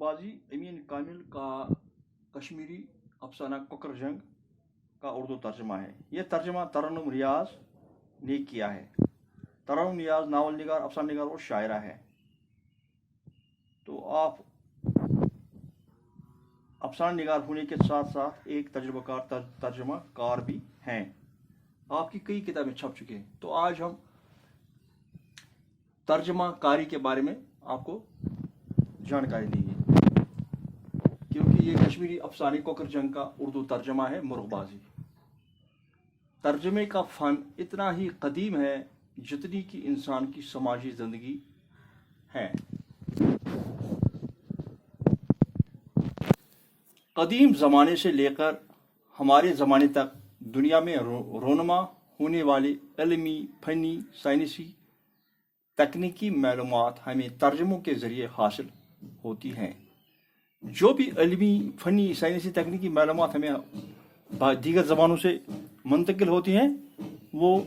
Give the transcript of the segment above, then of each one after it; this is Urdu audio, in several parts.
بازی امین کامل کا کشمیری افسانہ کوکر جنگ کا اردو ترجمہ ہے۔ یہ ترجمہ ترنم ریاض نے کیا ہے۔ ترنم ریاض ناول نگار، افسانہ نگار اور شاعرہ ہے۔ تو آپ افسانہ نگار ہونے کے ساتھ ساتھ ایک تجربہ کار ترجمہ کار بھی ہیں۔ آپ کی کئی کتابیں چھپ چکے ہیں۔ تو آج ہم ترجمہ کاری کے بارے میں آپ کو جانکاری دیں گے، کیونکہ یہ کشمیری افسانے کوکر جنگ کا اردو ترجمہ ہے مرغ بازی۔ ترجمے کا فن اتنا ہی قدیم ہے جتنی کہ انسان کی سماجی زندگی ہے۔ قدیم زمانے سے لے کر ہمارے زمانے تک دنیا میں رونما ہونے والی علمی، فنی، سائنسی، تکنیکی معلومات ہمیں ترجموں کے ذریعے حاصل ہوتی ہیں۔ جو بھی علمی، فنی، سائنسی، تکنیکی معلومات ہمیں دیگر زبانوں سے منتقل ہوتی ہیں وہ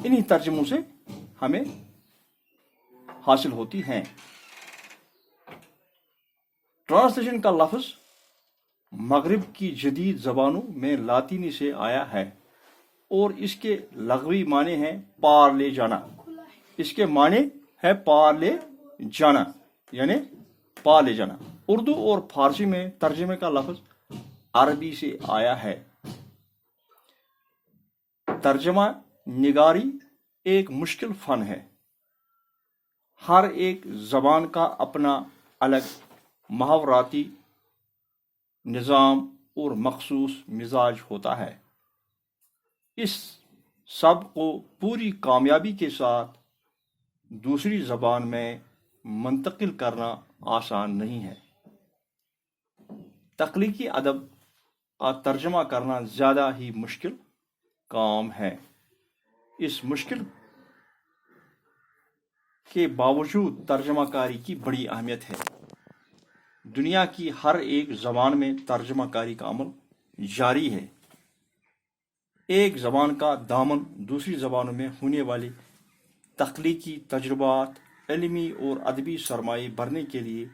انہی ترجموں سے ہمیں حاصل ہوتی ہیں۔ ٹرانسلیشن کا لفظ مغرب کی جدید زبانوں میں لاطینی سے آیا ہے اور اس کے لغوی معنی ہیں پار لے جانا۔ اس کے معنی ہے پار لے جانا، یعنی پا لے جانا۔ اردو اور فارسی میں ترجمے کا لفظ عربی سے آیا ہے۔ ترجمہ نگاری ایک مشکل فن ہے۔ ہر ایک زبان کا اپنا الگ محاوراتی نظام اور مخصوص مزاج ہوتا ہے۔ اس سب کو پوری کامیابی کے ساتھ دوسری زبان میں منتقل کرنا آسان نہیں ہے۔ تخلیقی ادب کا ترجمہ کرنا زیادہ ہی مشکل کام ہے۔ اس مشکل کے باوجود ترجمہ کاری کی بڑی اہمیت ہے۔ دنیا کی ہر ایک زبان میں ترجمہ کاری کا عمل جاری ہے۔ ایک زبان کا دامن دوسری زبانوں میں ہونے والی تخلیقی تجربات، علمی اور ادبی سرمایہ بھرنے کے لیے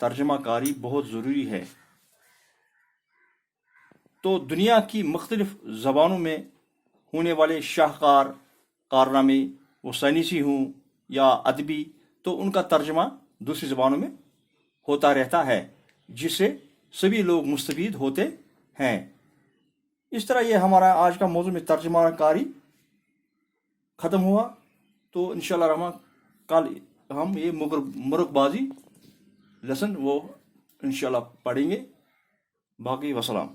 ترجمہ کاری بہت ضروری ہے۔ تو دنیا کی مختلف زبانوں میں ہونے والے شاہکار کارنامے، وہ سائنسی ہوں یا ادبی، تو ان کا ترجمہ دوسری زبانوں میں ہوتا رہتا ہے، جس سے سبھی لوگ مستفید ہوتے ہیں۔ اس طرح یہ ہمارا آج کا موضوع میں ترجمہ کاری ختم ہوا۔ تو انشاءاللہ الرحمن کل ہم یہ مرغ بازی لیسن وہ انشاءاللہ پڑھیں گے۔ باقی وسلام۔